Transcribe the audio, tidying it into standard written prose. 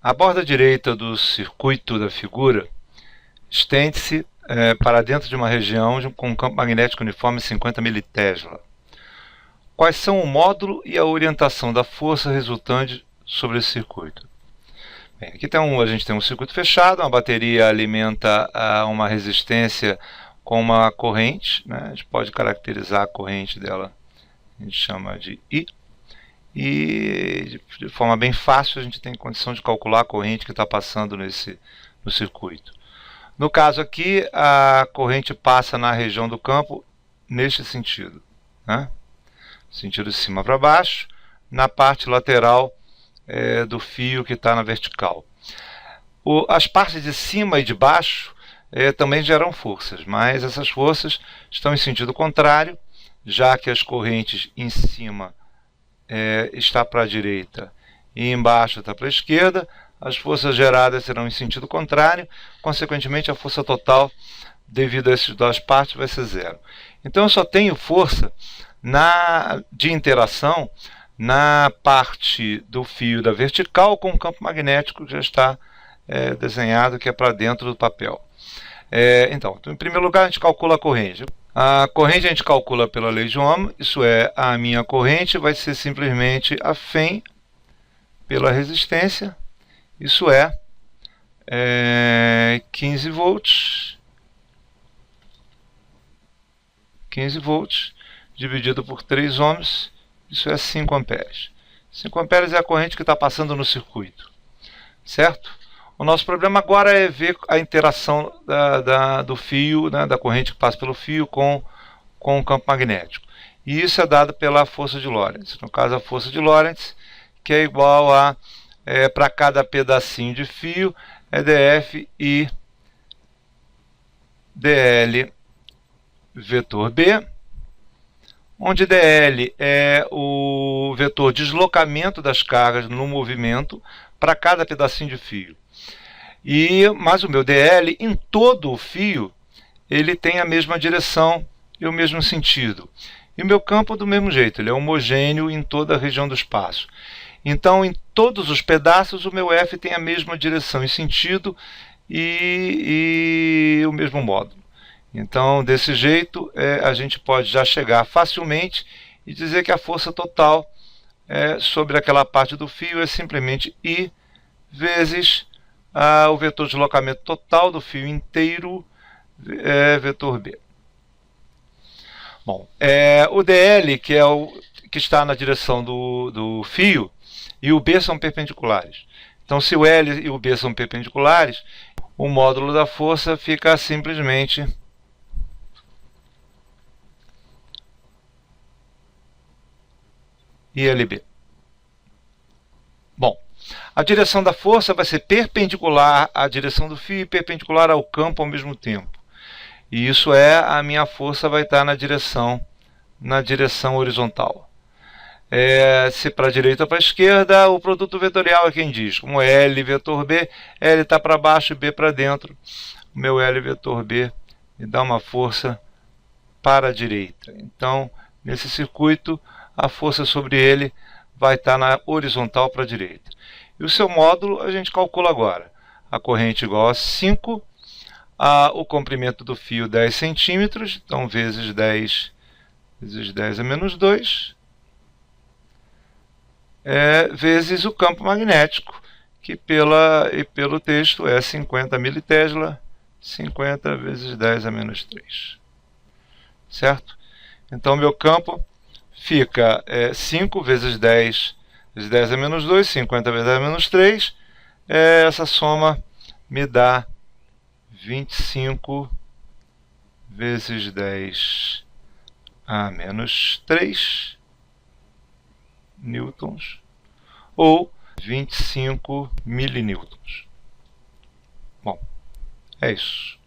A borda direita do circuito da figura estende-se para dentro de uma região com um campo magnético uniforme 50 militesla. Quais são o módulo e a orientação da força resultante sobre esse circuito? Bem, aqui a gente tem um circuito fechado, uma bateria alimenta uma resistência com uma corrente, né? A gente pode caracterizar a corrente dela, a gente chama de I, e de forma bem fácil a gente tem condição de calcular a corrente que está passando no circuito. No caso aqui, a corrente passa na região do campo neste sentido, né? Sentido de cima para baixo, na parte lateral do fio que está na vertical. As partes de cima e de baixo também geram forças, mas essas forças estão em sentido contrário, já que as correntes em cima está para a direita e embaixo está para a esquerda, as forças geradas serão em sentido contrário, consequentemente a força total devido a essas duas partes vai ser zero. Então eu só tenho força de interação na parte do fio da vertical com o campo magnético que já está desenhado, que é para dentro do papel. Então, em primeiro lugar, a gente calcula a corrente. A corrente a gente calcula pela lei de Ohm, isso é, a minha corrente vai ser simplesmente a Φ pela resistência, isso é 15 volts dividido por 3 ohms, isso é 5 amperes. 5 amperes é a corrente que está passando no circuito, certo? O nosso problema agora é ver a interação do fio, né, da corrente que passa pelo fio com o campo magnético. E isso é dado pela força de Lorentz. No caso, a força de Lorentz, que é igual a, para cada pedacinho de fio, é dF e dL vetor B, onde dL é o vetor deslocamento das cargas no movimento para cada pedacinho de fio. Mas o meu dL, em todo o fio, ele tem a mesma direção e o mesmo sentido. E o meu campo do mesmo jeito, ele é homogêneo em toda a região do espaço. Então, em todos os pedaços, o meu F tem a mesma direção e sentido e o mesmo módulo. Então, desse jeito, a gente pode já chegar facilmente e dizer que a força total sobre aquela parte do fio é simplesmente I vezes o vetor de deslocamento total do fio inteiro, vetor B. Bom, o dL, que é que está na direção do fio, e o B são perpendiculares. Então, se o L e o B são perpendiculares, o módulo da força fica simplesmente ILB. Bom, a direção da força vai ser perpendicular à direção do fio e perpendicular ao campo ao mesmo tempo. E isso a minha força vai estar na direção horizontal. Se para a direita ou para a esquerda, o produto vetorial é quem diz. Como L vetor B, L está para baixo e B para dentro. O meu L vetor B me dá uma força para a direita. Então, nesse circuito, a força sobre ele vai estar na horizontal para a direita. E o seu módulo a gente calcula agora. A corrente igual a 5, o comprimento do fio 10 centímetros, então vezes 10 a menos 2, vezes o campo magnético, que pelo texto é 50 militesla, 50 vezes 10 a menos 3. Certo? Então, meu campo fica 5 vezes 10 a menos 2, 50 vezes 10 a menos 3. Essa soma me dá 25 vezes 10 a menos 3 newtons, ou 25 milinewtons. Bom, é isso.